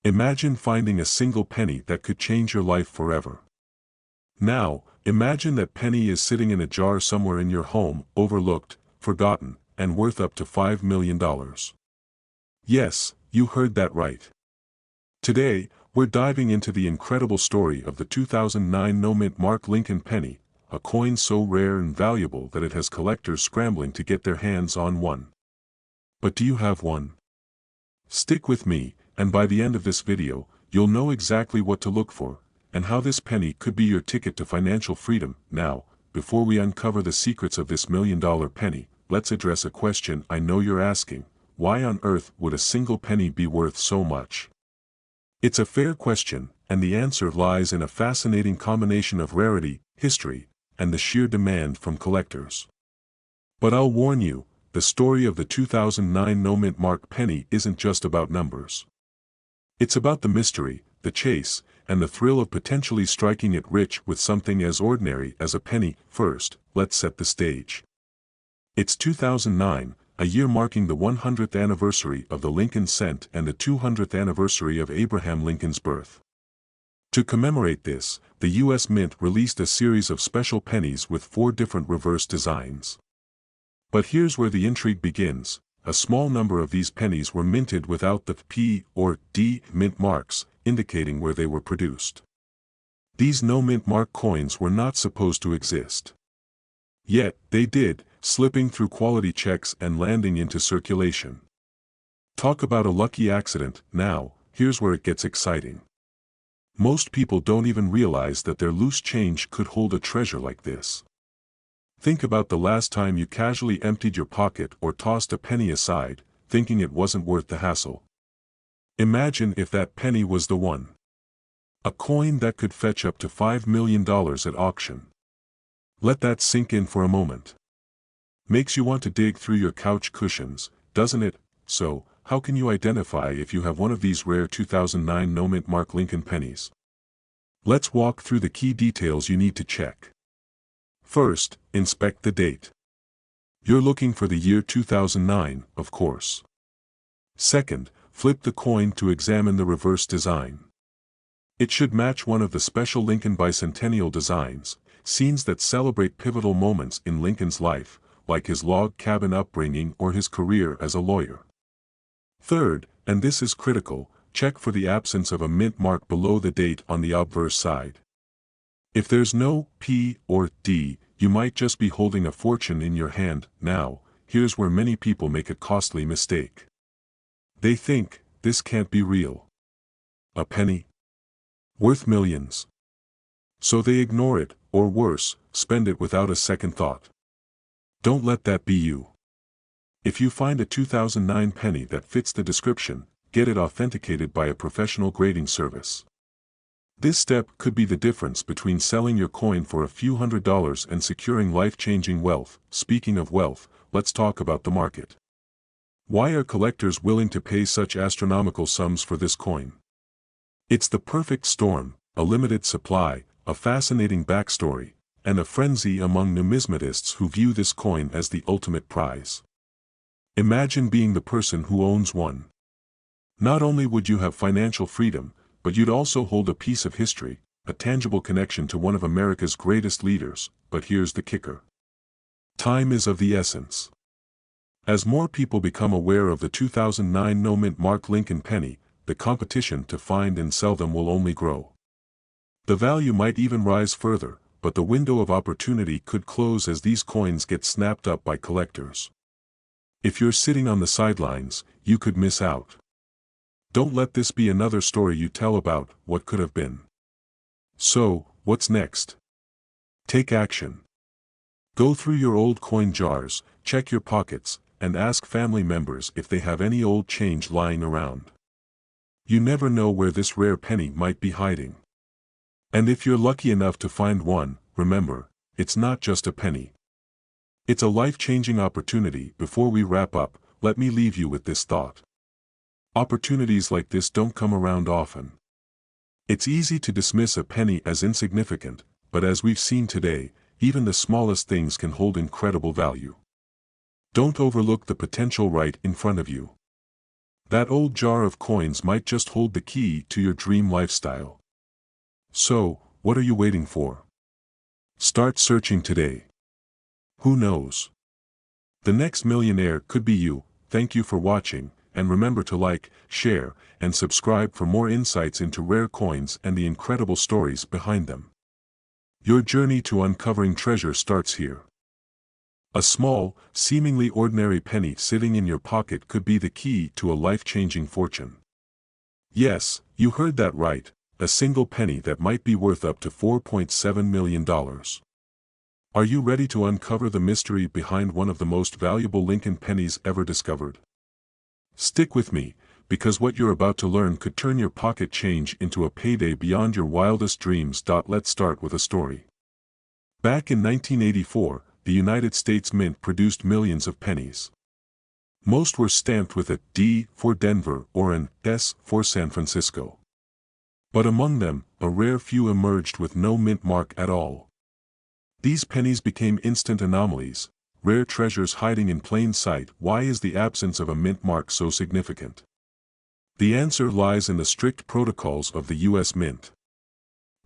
Imagine finding a single penny that could change your life forever. Now, imagine that penny is sitting in a jar somewhere in your home, overlooked, forgotten, and worth up to $5 million. Yes, you heard that right. Today, we're diving into the incredible story of the 2009 no-mint mark Lincoln penny, a coin so rare and valuable that it has collectors scrambling to get their hands on one. But do you have one? Stick with me, and by the end of this video, you'll know exactly what to look for, and how this penny could be your ticket to financial freedom. Now, before we uncover the secrets of this million-dollar penny, let's address a question I know you're asking: why on earth would a single penny be worth so much? It's a fair question, and the answer lies in a fascinating combination of rarity, history, and the sheer demand from collectors. But I'll warn you, the story of the 2009 no-mint mark penny isn't just about numbers. It's about the mystery, the chase, and the thrill of potentially striking it rich with something as ordinary as a penny. First, let's set the stage. It's 2009, a year marking the 100th anniversary of the Lincoln cent and the 200th anniversary of Abraham Lincoln's birth. To commemorate this, the U.S. Mint released a series of special pennies with 4 different reverse designs. But here's where the intrigue begins: a small number of these pennies were minted without the P or D mint marks, indicating where they were produced. These no-mint mark coins were not supposed to exist. Yet, they did, slipping through quality checks and landing into circulation. Talk about a lucky accident. Now, here's where it gets exciting. Most people don't even realize that their loose change could hold a treasure like this. Think about the last time you casually emptied your pocket or tossed a penny aside, thinking it wasn't worth the hassle. Imagine if that penny was the one. A coin that could fetch up to $5 million at auction. Let that sink in for a moment. Makes you want to dig through your couch cushions, doesn't it? So, how can you identify if you have one of these rare 2009 no-mint mark Lincoln pennies? Let's walk through the key details you need to check. First, inspect the date. You're looking for the year 2009, of course. Second, flip the coin to examine the reverse design. It should match one of the special Lincoln bicentennial designs, scenes that celebrate pivotal moments in Lincoln's life, like his log cabin upbringing or his career as a lawyer. Third, and this is critical, check for the absence of a mint mark below the date on the obverse side. If there's no P or D, you might just be holding a fortune in your hand. Now, here's where many people make a costly mistake. They think, this can't be real. A penny? Worth millions. So they ignore it, or worse, spend it without a second thought. Don't let that be you. If you find a 2009 penny that fits the description, get it authenticated by a professional grading service. This step could be the difference between selling your coin for a few $100s and securing life-changing wealth. Speaking of wealth, let's talk about the market. Why are collectors willing to pay such astronomical sums for this coin? It's the perfect storm: a limited supply, a fascinating backstory, and a frenzy among numismatists who view this coin as the ultimate prize. Imagine being the person who owns one. Not only would you have financial freedom, but you'd also hold a piece of history, a tangible connection to one of America's greatest leaders. But here's the kicker. Time is of the essence. As more people become aware of the 2009 no-mint mark Lincoln penny, the competition to find and sell them will only grow. The value might even rise further, but the window of opportunity could close as these coins get snapped up by collectors. If you're sitting on the sidelines, you could miss out. Don't let this be another story you tell about what could have been. So, what's next? Take action. Go through your old coin jars, check your pockets, and ask family members if they have any old change lying around. You never know where this rare penny might be hiding. And if you're lucky enough to find one, remember, it's not just a penny. It's a life-changing opportunity. Before we wrap up, let me leave you with this thought. Opportunities like this don't come around often. It's easy to dismiss a penny as insignificant, but as we've seen today, even the smallest things can hold incredible value. Don't overlook the potential right in front of you. That old jar of coins might just hold the key to your dream lifestyle. So, what are you waiting for? Start searching today. Who knows? The next millionaire could be you. Thank you for watching, and remember to like, share, and subscribe for more insights into rare coins and the incredible stories behind them. Your journey to uncovering treasure starts here. A small, seemingly ordinary penny sitting in your pocket could be the key to a life-changing fortune. Yes, you heard that right, a single penny that might be worth up to $4.7 million. Are you ready to uncover the mystery behind one of the most valuable Lincoln pennies ever discovered? Stick with me, because what you're about to learn could turn your pocket change into a payday beyond your wildest dreams. Let's start with a story. Back in 1984, the United States Mint produced millions of pennies. Most were stamped with a D for Denver or an S for San Francisco. But among them, a rare few emerged with no mint mark at all. These pennies became instant anomalies, rare treasures hiding in plain sight. Why is the absence of a mint mark so significant? The answer lies in the strict protocols of the U.S. Mint.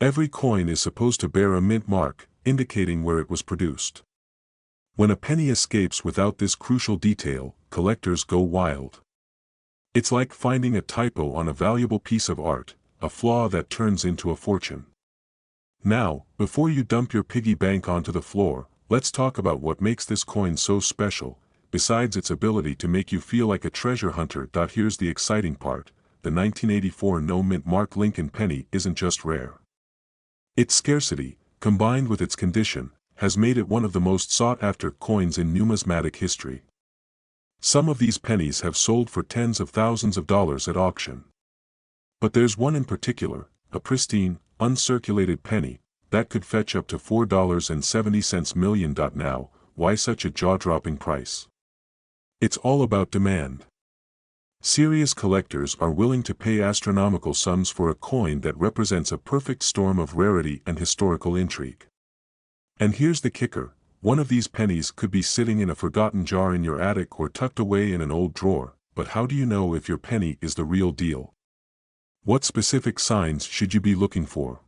Every coin is supposed to bear a mint mark, indicating where it was produced. When a penny escapes without this crucial detail, collectors go wild. It's like finding a typo on a valuable piece of art, a flaw that turns into a fortune. Now, before you dump your piggy bank onto the floor, let's talk about what makes this coin so special, besides its ability to make you feel like a treasure hunter. Here's the exciting part: the 1984 no-mint mark Lincoln penny isn't just rare. Its scarcity, combined with its condition, has made it one of the most sought-after coins in numismatic history. Some of these pennies have sold for tens of thousands of dollars at auction. But there's one in particular, a pristine, uncirculated penny, that could fetch up to $4.70 million. Now, why such a jaw-dropping price? It's all about demand. Serious collectors are willing to pay astronomical sums for a coin that represents a perfect storm of rarity and historical intrigue. And here's the kicker: one of these pennies could be sitting in a forgotten jar in your attic or tucked away in an old drawer. But how do you know if your penny is the real deal? What specific signs should you be looking for?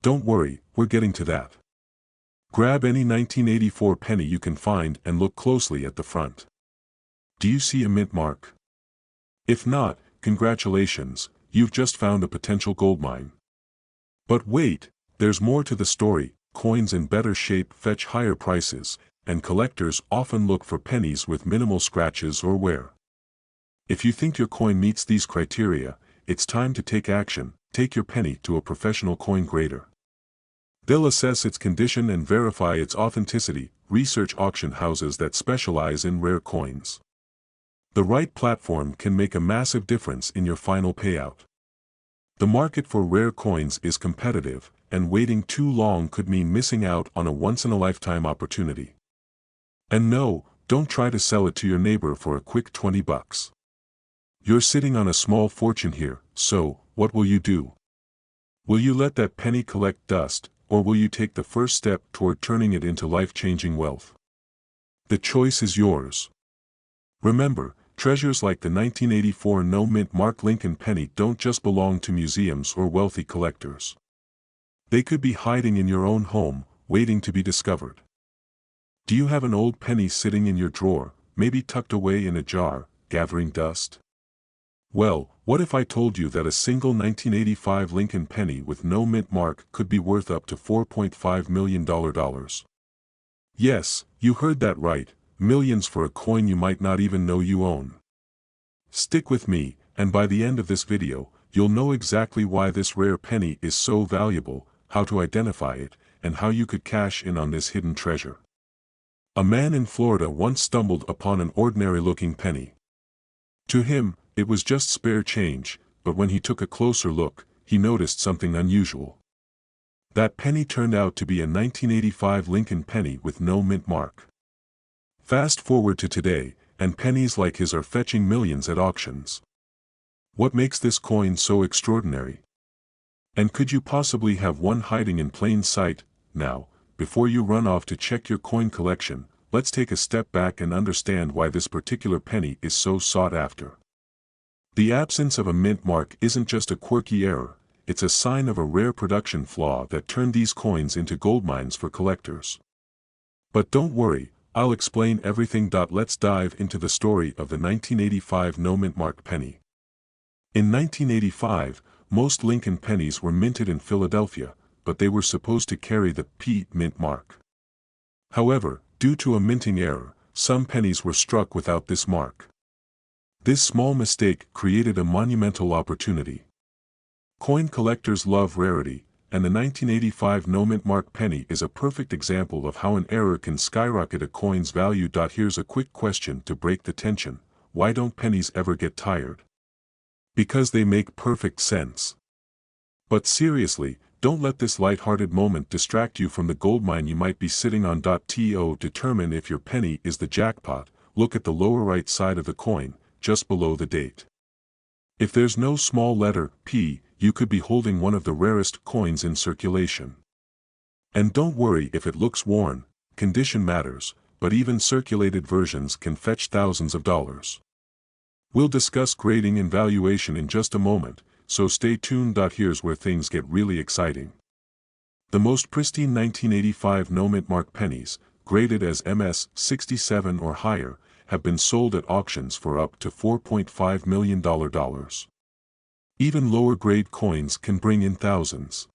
Don't worry, we're getting to that. Grab any 1984 penny you can find and look closely at the front. Do you see a mint mark? If not, congratulations, you've just found a potential goldmine. But wait, there's more to the story. Coins in better shape fetch higher prices, and collectors often look for pennies with minimal scratches or wear. If you think your coin meets these criteria, it's time to take action. Take your penny to a professional coin grader. They'll assess its condition and verify its authenticity. Research auction houses that specialize in rare coins. The right platform can make a massive difference in your final payout. The market for rare coins is competitive, and waiting too long could mean missing out on a once-in-a-lifetime opportunity. And no, don't try to sell it to your neighbor for a quick $20. You're sitting on a small fortune here, so, what will you do? Will you let that penny collect dust, or will you take the first step toward turning it into life-changing wealth? The choice is yours. Remember, treasures like the 1984 no-mint mark Lincoln penny don't just belong to museums or wealthy collectors. They could be hiding in your own home, waiting to be discovered. Do you have an old penny sitting in your drawer, maybe tucked away in a jar, gathering dust? Well, what if I told you that a single 1985 Lincoln penny with no mint mark could be worth up to $4.5 million? Yes, you heard that right, millions for a coin you might not even know you own. Stick with me, and by the end of this video, you'll know exactly why this rare penny is so valuable, how to identify it, and how you could cash in on this hidden treasure. A man in Florida once stumbled upon an ordinary-looking penny. To him, it was just spare change, but when he took a closer look, he noticed something unusual. That penny turned out to be a 1985 Lincoln penny with no mint mark. Fast forward to today, and pennies like his are fetching millions at auctions. What makes this coin so extraordinary? And could you possibly have one hiding in plain sight? Now, before you run off to check your coin collection, let's take a step back and understand why this particular penny is so sought after. The absence of a mint mark isn't just a quirky error, it's a sign of a rare production flaw that turned these coins into goldmines for collectors. But don't worry, I'll explain everything. Let's dive into the story of the 1985 no mint mark penny. In 1985, most Lincoln pennies were minted in Philadelphia, but they were supposed to carry the P mint mark. However, due to a minting error, some pennies were struck without this mark. This small mistake created a monumental opportunity. Coin collectors love rarity, and the 1985 no mint mark penny is a perfect example of how an error can skyrocket a coin's value. Here's a quick question to break the tension: why don't pennies ever get tired? Because they make perfect sense. But seriously, don't let this light-hearted moment distract you from the goldmine you might be sitting on. To determine if your penny is the jackpot, look at the lower right side of the coin, just below the date. If there's no small letter P, you could be holding one of the rarest coins in circulation. And don't worry if it looks worn, condition matters, but even circulated versions can fetch thousands of dollars. We'll discuss grading and valuation in just a moment, so stay tuned. Here's where things get really exciting. The most pristine 1985 no mint mark pennies, graded as MS 67 or higher, have been sold at auctions for up to $4.5 million. Even lower grade coins can bring in thousands.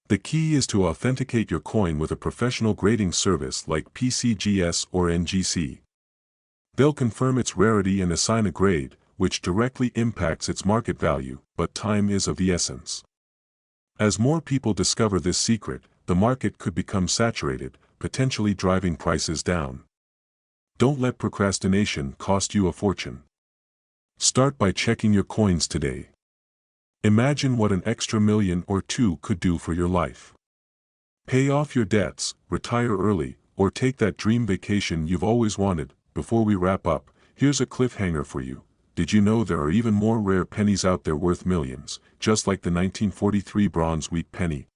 The key is to authenticate your coin with a professional grading service like PCGS or NGC. They'll confirm its rarity and assign a grade, which directly impacts its market value, but time is of the essence. As more people discover this secret, the market could become saturated, potentially driving prices down. Don't let procrastination cost you a fortune. Start by checking your coins today. Imagine what an extra million or two could do for your life. Pay off your debts, retire early, or take that dream vacation you've always wanted. Before we wrap up, here's a cliffhanger for you. Did you know there are even more rare pennies out there worth millions, just like the 1943 bronze wheat penny?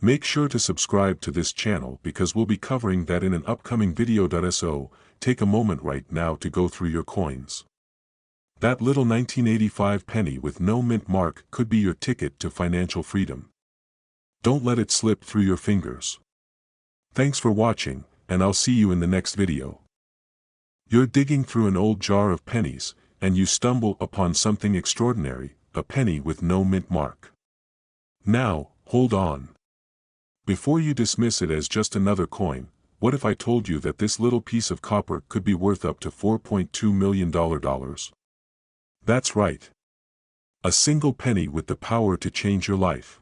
Make sure to subscribe to this channel because we'll be covering that in an upcoming video. So, take a moment right now to go through your coins. That little 1985 penny with no mint mark could be your ticket to financial freedom. Don't let it slip through your fingers. Thanks for watching, and I'll see you in the next video. You're digging through an old jar of pennies, and you stumble upon something extraordinary, a penny with no mint mark. Now, hold on. Before you dismiss it as just another coin, what if I told you that this little piece of copper could be worth up to $4.2 million? That's right. A single penny with the power to change your life.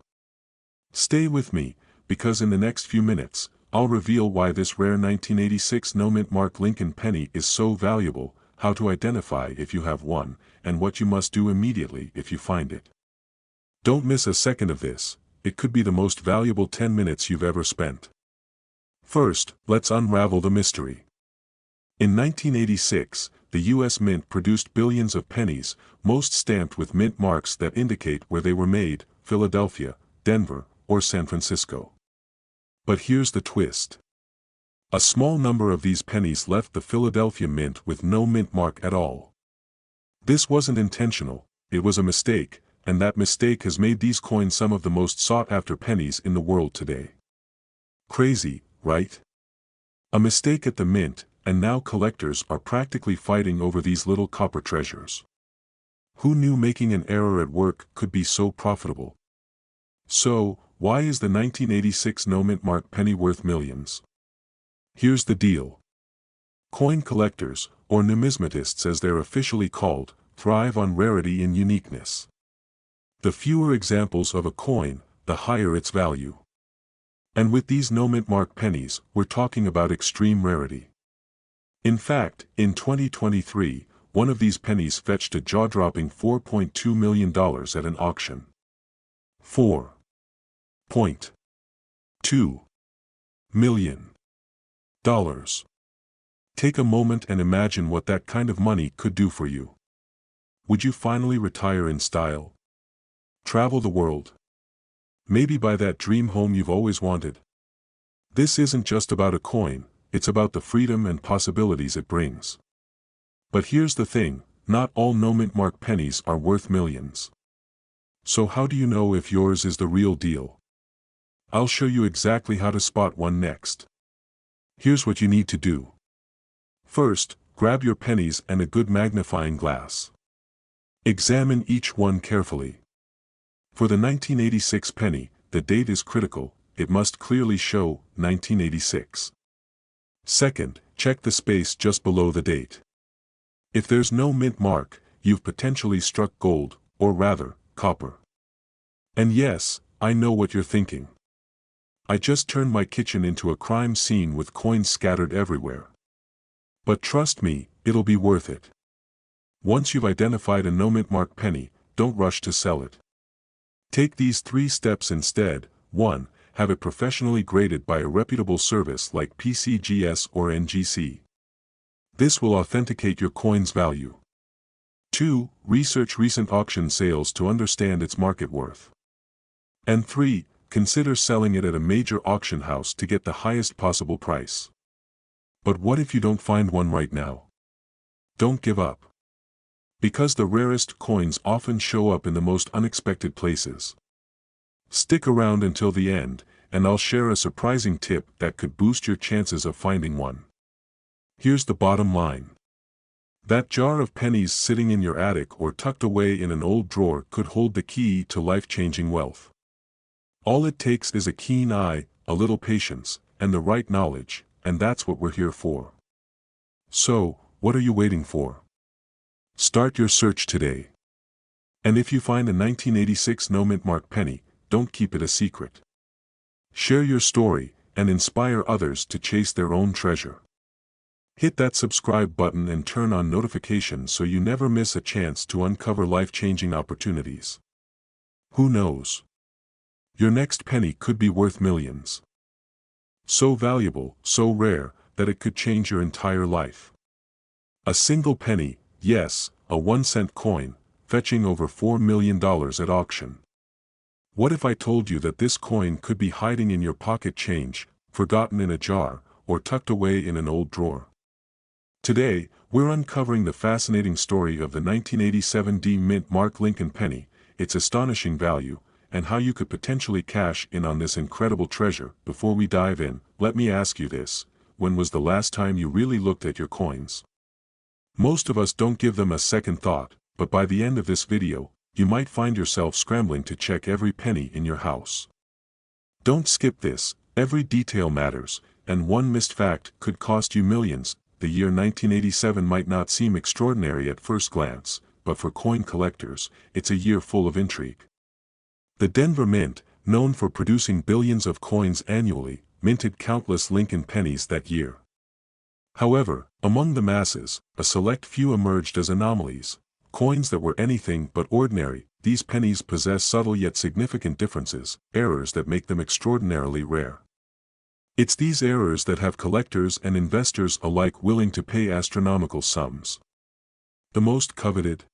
Stay with me, because in the next few minutes, I'll reveal why this rare 1986 no mint mark Lincoln penny is so valuable, how to identify if you have one, and what you must do immediately if you find it. Don't miss a second of this, it could be the most valuable 10 minutes you've ever spent. First, let's unravel the mystery. In 1986, the U.S. Mint produced billions of pennies, most stamped with mint marks that indicate where they were made: Philadelphia, Denver, or San Francisco. But here's the twist. A small number of these pennies left the Philadelphia Mint with no mint mark at all. This wasn't intentional, it was a mistake, and that mistake has made these coins some of the most sought-after pennies in the world today. Crazy, right? A mistake at the mint, and now collectors are practically fighting over these little copper treasures. Who knew making an error at work could be so profitable? So, why is the 1986 no mint mark penny worth millions? Here's the deal. Coin collectors, or numismatists as they're officially called, thrive on rarity and uniqueness. The fewer examples of a coin, the higher its value. And with these no mint mark pennies, we're talking about extreme rarity. In fact, in 2023, one of these pennies fetched a jaw-dropping $4.2 million at an auction. $4.2 million. Take a moment and imagine what that kind of money could do for you. Would you finally retire in style? Travel the world? Maybe buy that dream home you've always wanted? This isn't just about a coin, it's about the freedom and possibilities it brings. But here's the thing, not all no-mint mark pennies are worth millions. So how do you know if yours is the real deal? I'll show you exactly how to spot one next. Here's what you need to do. First, grab your pennies and a good magnifying glass. Examine each one carefully. For the 1986 penny, the date is critical, it must clearly show 1986. Second, check the space just below the date. If there's no mint mark, you've potentially struck gold, or rather, copper. And yes, I know what you're thinking. I just turned my kitchen into a crime scene with coins scattered everywhere. But trust me, it'll be worth it. Once you've identified a no-mint mark penny, don't rush to sell it. Take these 3 steps instead. 1. Have it professionally graded by a reputable service like PCGS or NGC. This will authenticate your coin's value. 2. Research recent auction sales to understand its market worth. And 3. Consider selling it at a major auction house to get the highest possible price. But what if you don't find one right now? Don't give up. Because the rarest coins often show up in the most unexpected places. Stick around until the end, and I'll share a surprising tip that could boost your chances of finding one. Here's the bottom line. That jar of pennies sitting in your attic or tucked away in an old drawer could hold the key to life-changing wealth. All it takes is a keen eye, a little patience, and the right knowledge, and that's what we're here for. So, what are you waiting for? Start your search today. And if you find a 1986 no-mint mark penny, don't keep it a secret. Share your story, and inspire others to chase their own treasure. Hit that subscribe button and turn on notifications so you never miss a chance to uncover life-changing opportunities. Who knows? Your next penny could be worth millions. So valuable, so rare, that it could change your entire life. A single penny, yes, a 1-cent coin, fetching over $4 million at auction. What if I told you that this coin could be hiding in your pocket change, forgotten in a jar, or tucked away in an old drawer? Today, we're uncovering the fascinating story of the 1987 D-Mint Mark Lincoln penny, its astonishing value, and how you could potentially cash in on this incredible treasure. Before we dive in, let me ask you this: when was the last time you really looked at your coins? Most of us don't give them a second thought, but by the end of this video, you might find yourself scrambling to check every penny in your house. Don't skip this, every detail matters, and one missed fact could cost you millions. The year 1987 might not seem extraordinary at first glance, but for coin collectors, it's a year full of intrigue. The Denver Mint, known for producing billions of coins annually, minted countless Lincoln pennies that year. However, among the masses, a select few emerged as anomalies, coins that were anything but ordinary. These pennies possess subtle yet significant differences, errors that make them extraordinarily rare. It's these errors that have collectors and investors alike willing to pay astronomical sums. The most coveted?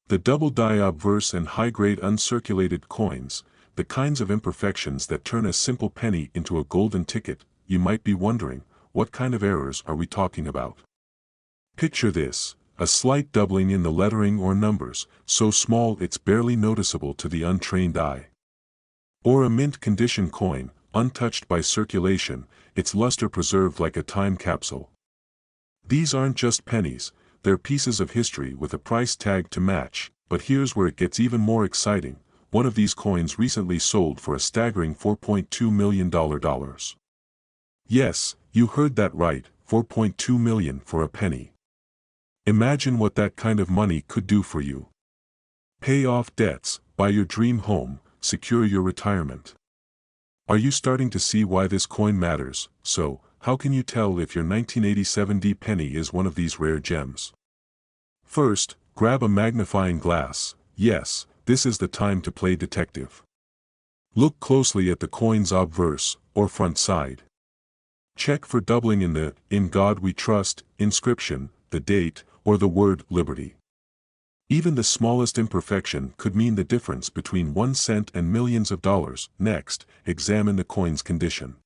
The double die obverse and high-grade uncirculated coins, the kinds of imperfections that turn a simple penny into a golden ticket. You might be wondering, what kind of errors are we talking about? Picture this: a slight doubling in the lettering or numbers, so small it's barely noticeable to the untrained eye. Or a mint condition coin, untouched by circulation, its luster preserved like a time capsule. These aren't just pennies, they're pieces of history with a price tag to match. But here's where it gets even more exciting: one of these coins recently sold for a staggering $4.2 million. Yes, you heard that right, $4.2 million for a penny. Imagine what that kind of money could do for you. Pay off debts, buy your dream home, secure your retirement. Are you starting to see why this coin matters? So, how can you tell if your 1987 D penny is one of these rare gems? First, grab a magnifying glass. Yes, this is the time to play detective. Look closely at the coin's obverse, or front side. Check for doubling in the "In God We Trust" inscription, the date, or the word liberty. Even the smallest imperfection could mean the difference between 1 cent and millions of dollars. Next, examine the coin's condition.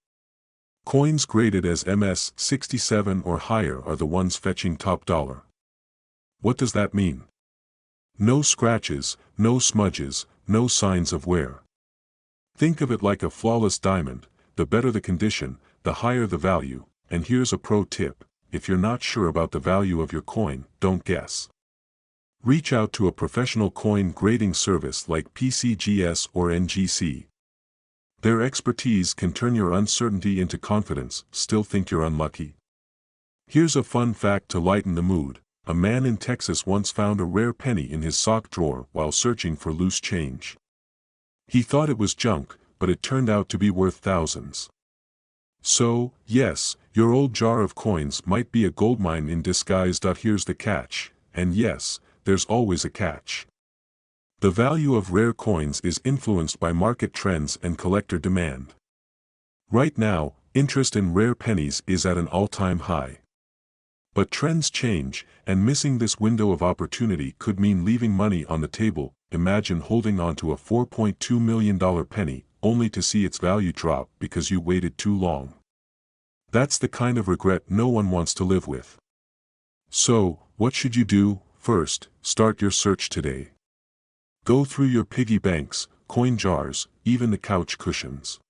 Coins graded as MS 67 or higher are the ones fetching top dollar. What does that mean? No scratches, no smudges, no signs of wear. Think of it like a flawless diamond. The better the condition, the higher the value. And here's a pro tip: if you're not sure about the value of your coin, don't guess. Reach out to a professional coin grading service like PCGS or NGC. Their expertise can turn your uncertainty into confidence. Still think you're unlucky? Here's a fun fact to lighten the mood. A man in Texas once found a rare penny in his sock drawer while searching for loose change. He thought it was junk, but it turned out to be worth thousands. So, yes, your old jar of coins might be a goldmine in disguise. Here's the catch, and yes, there's always a catch. The value of rare coins is influenced by market trends and collector demand. Right now, interest in rare pennies is at an all-time high. But trends change, and missing this window of opportunity could mean leaving money on the table. Imagine holding on to a $4.2 million penny, only to see its value drop because you waited too long. That's the kind of regret no one wants to live with. So, what should you do? First, start your search today. Go through your piggy banks, coin jars, even the couch cushions.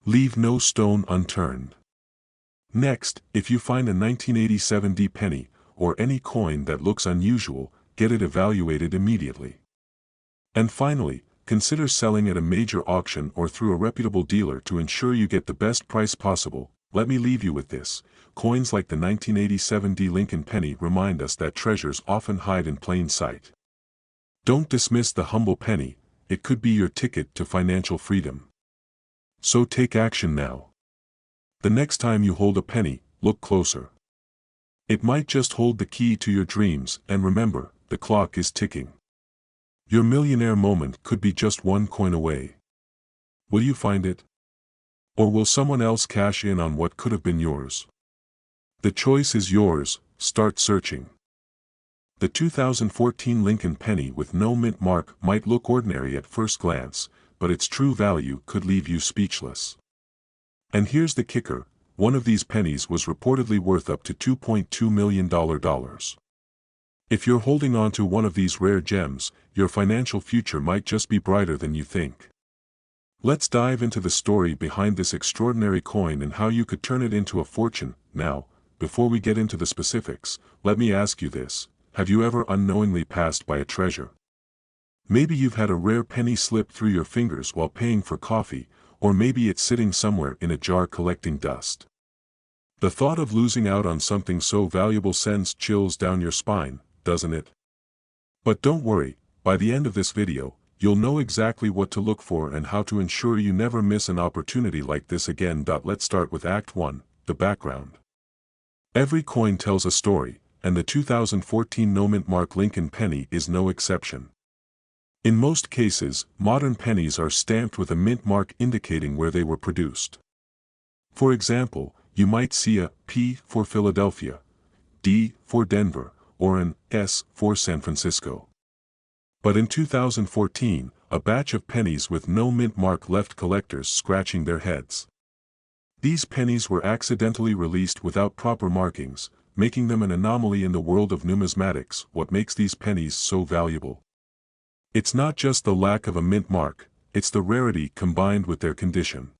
Leave no stone unturned. Next, if you find a 1987 D penny, or any coin that looks unusual, get it evaluated immediately. And finally, consider selling at a major auction or through a reputable dealer to ensure you get the best price possible. Let me leave you with this: coins like the 1987 D Lincoln penny remind us that treasures often hide in plain sight. Don't dismiss the humble penny, it could be your ticket to financial freedom. So take action now. The next time you hold a penny, look closer. It might just hold the key to your dreams, and remember, the clock is ticking. Your millionaire moment could be just one coin away. Will you find it? Or will someone else cash in on what could have been yours? The choice is yours. Start searching. The 2014 Lincoln penny with no mint mark might look ordinary at first glance, but its true value could leave you speechless. And here's the kicker: one of these pennies was reportedly worth up to $2.2 million. If you're holding on to one of these rare gems, your financial future might just be brighter than you think. Let's dive into the story behind this extraordinary coin and how you could turn it into a fortune. Now, before we get into the specifics, let me ask you this: have you ever unknowingly passed by a treasure? Maybe you've had a rare penny slip through your fingers while paying for coffee, or maybe it's sitting somewhere in a jar collecting dust. The thought of losing out on something so valuable sends chills down your spine, doesn't it? But don't worry, by the end of this video, you'll know exactly what to look for and how to ensure you never miss an opportunity like this again. Let's start with Act 1, the background. Every coin tells a story, and the 2014 no mint mark Lincoln penny is no exception. In most cases, modern pennies are stamped with a mint mark indicating where they were produced. For example, you might see a P for Philadelphia, D for Denver, or an S for San Francisco. But in 2014, a batch of pennies with no mint mark left collectors scratching their heads. These pennies were accidentally released without proper markings, making them an anomaly in the world of numismatics. What makes these pennies so valuable? It's not just the lack of a mint mark, it's the rarity combined with their condition.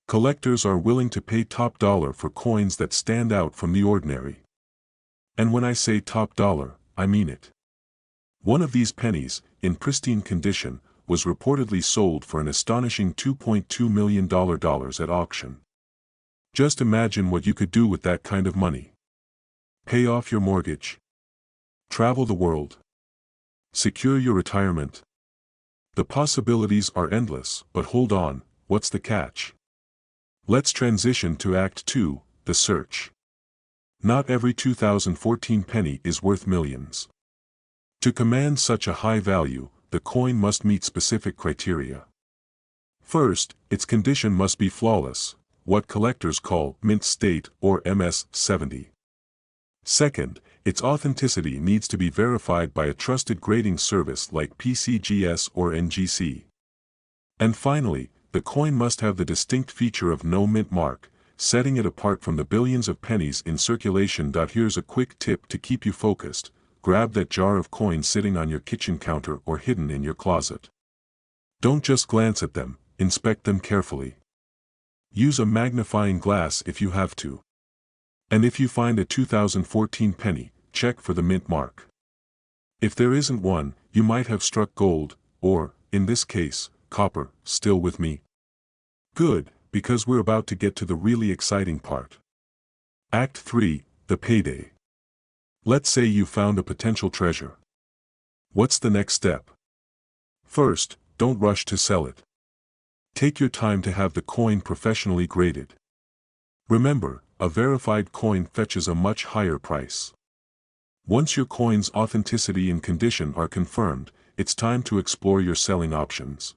Collectors are willing to pay top dollar for coins that stand out from the ordinary. And when I say top dollar, I mean it. One of these pennies, in pristine condition, was reportedly sold for an astonishing $2.2 million at auction. Just imagine what you could do with that kind of money. Pay off your mortgage. Travel the world. Secure your retirement. The possibilities are endless, but hold on, what's the catch? Let's transition to Act 2, the search. Not every 2014 penny is worth millions. To command such a high value, the coin must meet specific criteria. First, its condition must be flawless, what collectors call mint state or MS-70. Second, its authenticity needs to be verified by a trusted grading service like PCGS or NGC. And finally, the coin must have the distinct feature of no mint mark, setting it apart from the billions of pennies in circulation. Here's a quick tip to keep you focused: grab that jar of coins sitting on your kitchen counter or hidden in your closet. Don't just glance at them, inspect them carefully. Use a magnifying glass if you have to. And if you find a 2014 penny, check for the mint mark. If there isn't one, you might have struck gold, or, in this case, copper. Still with me? Good, because we're about to get to the really exciting part. Act 3, the payday. Let's say you found a potential treasure. What's the next step? First, don't rush to sell it. Take your time to have the coin professionally graded. Remember, a verified coin fetches a much higher price. Once your coin's authenticity and condition are confirmed, it's time to explore your selling options.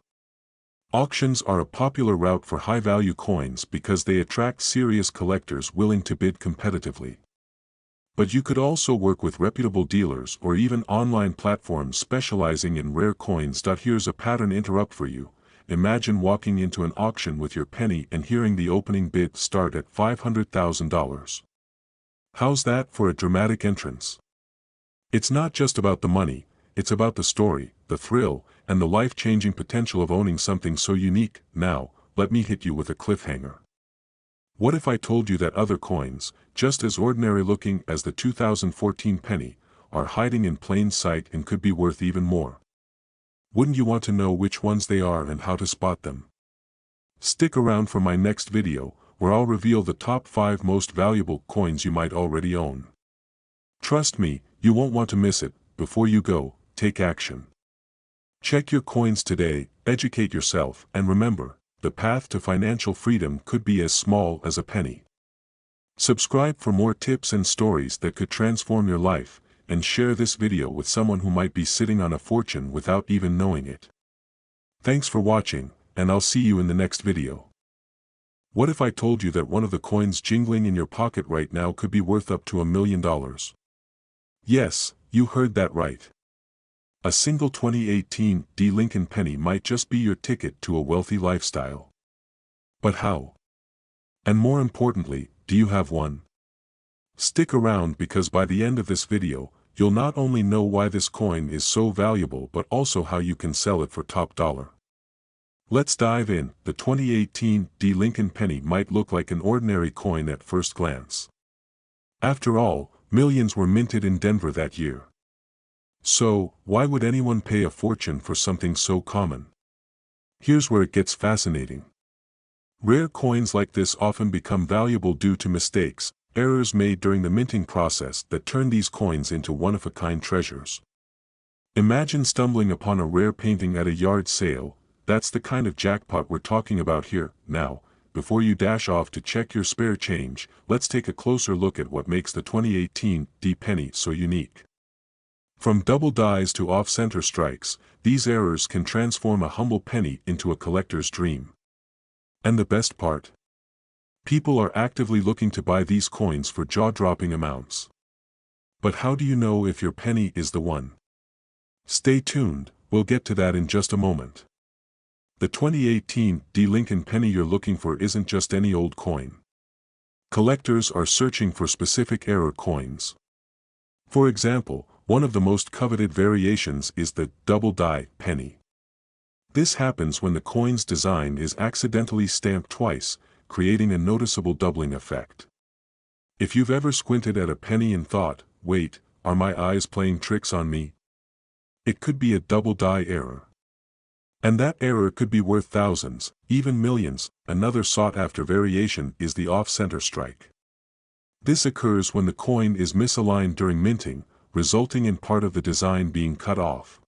Auctions are a popular route for high-value coins because they attract serious collectors willing to bid competitively. But you could also work with reputable dealers or even online platforms specializing in rare coins. Here's a pattern interrupt for you. Imagine walking into an auction with your penny and hearing the opening bid start at $500,000. How's that for a dramatic entrance? It's not just about the money, it's about the story, the thrill, and the life-changing potential of owning something so unique. Now, let me hit you with a cliffhanger. What if I told you that other coins, just as ordinary-looking as the 2014 penny, are hiding in plain sight and could be worth even more? Wouldn't you want to know which ones they are and how to spot them? Stick around for my next video, where I'll reveal the top 5 most valuable coins you might already own. Trust me, you won't want to miss it. Before you go, take action. Check your coins today, educate yourself, and remember, the path to financial freedom could be as small as a penny. Subscribe for more tips and stories that could transform your life, and share this video with someone who might be sitting on a fortune without even knowing it. Thanks for watching, and I'll see you in the next video. What if I told you that one of the coins jingling in your pocket right now could be worth up to $1 million? Yes, you heard that right. A single 2018 Lincoln penny might just be your ticket to a wealthy lifestyle. But how? And more importantly, do you have one? Stick around because by the end of this video, you'll not only know why this coin is so valuable but also how you can sell it for top dollar. Let's dive in. The 2018 Lincoln penny might look like an ordinary coin at first glance. After all, millions were minted in Denver that year. So, why would anyone pay a fortune for something so common? Here's where it gets fascinating. Rare coins like this often become valuable due to mistakes, errors made during the minting process that turn these coins into one-of-a-kind treasures. Imagine stumbling upon a rare painting at a yard sale. That's the kind of jackpot we're talking about here. Now, before you dash off to check your spare change, let's take a closer look at what makes the 2018 penny so unique. From double dies to off-center strikes, these errors can transform a humble penny into a collector's dream. And the best part? People are actively looking to buy these coins for jaw-dropping amounts. But how do you know if your penny is the one? Stay tuned, we'll get to that in just a moment. The 2018 Lincoln penny you're looking for isn't just any old coin. Collectors are searching for specific error coins. For example, one of the most coveted variations is the double die penny. This happens when the coin's design is accidentally stamped twice, creating a noticeable doubling effect. If you've ever squinted at a penny and thought, wait, are my eyes playing tricks on me? It could be a double die error. And that error could be worth thousands, even millions. Another sought-after variation is the off-center strike. This occurs when the coin is misaligned during minting, resulting in part of the design being cut off.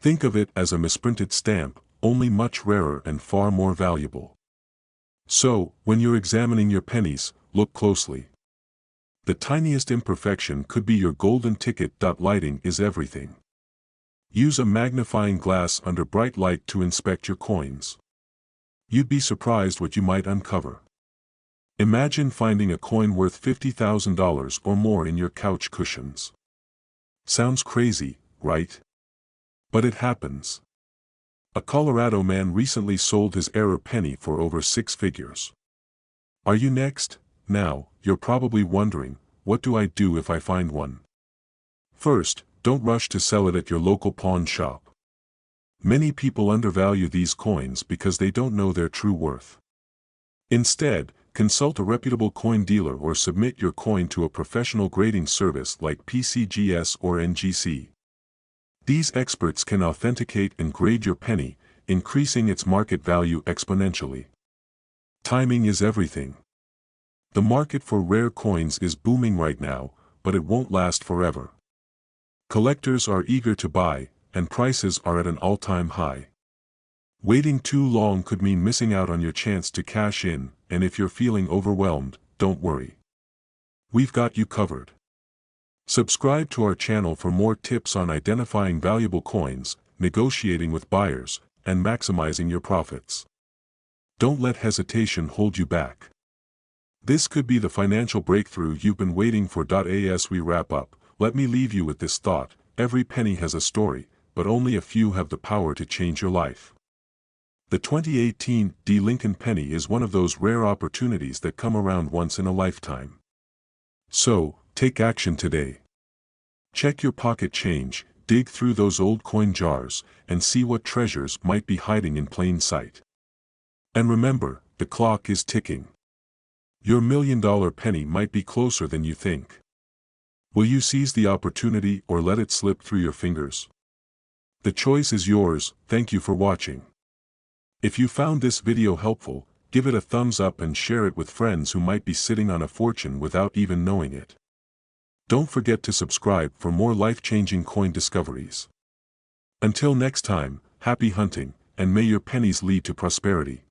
Think of it as a misprinted stamp, only much rarer and far more valuable. So, when you're examining your pennies, look closely. The tiniest imperfection could be your golden ticket. Lighting is everything. Use a magnifying glass under bright light to inspect your coins. You'd be surprised what you might uncover. Imagine finding a coin worth $50,000 or more in your couch cushions. Sounds crazy, right? But it happens. A Colorado man recently sold his error penny for over 6 figures. Are you next? Now, you're probably wondering, what do I do if I find one? First, don't rush to sell it at your local pawn shop. Many people undervalue these coins because they don't know their true worth. Instead, consult a reputable coin dealer or submit your coin to a professional grading service like PCGS or NGC. These experts can authenticate and grade your penny, increasing its market value exponentially. Timing is everything. The market for rare coins is booming right now, but it won't last forever. Collectors are eager to buy, and prices are at an all-time high. Waiting too long could mean missing out on your chance to cash in, and if you're feeling overwhelmed, don't worry. We've got you covered. Subscribe to our channel for more tips on identifying valuable coins, negotiating with buyers, and maximizing your profits. Don't let hesitation hold you back. This could be the financial breakthrough you've been waiting for. As we wrap up, let me leave you with this thought: every penny has a story, but only a few have the power to change your life. The 2018 D. Lincoln penny is one of those rare opportunities that come around once in a lifetime. So, take action today. Check your pocket change, dig through those old coin jars, and see what treasures might be hiding in plain sight. And remember, the clock is ticking. Your $1,000,000 penny might be closer than you think. Will you seize the opportunity or let it slip through your fingers? The choice is yours. Thank you for watching. If you found this video helpful, give it a thumbs up and share it with friends who might be sitting on a fortune without even knowing it. Don't forget to subscribe for more life-changing coin discoveries. Until next time, happy hunting, and may your pennies lead to prosperity.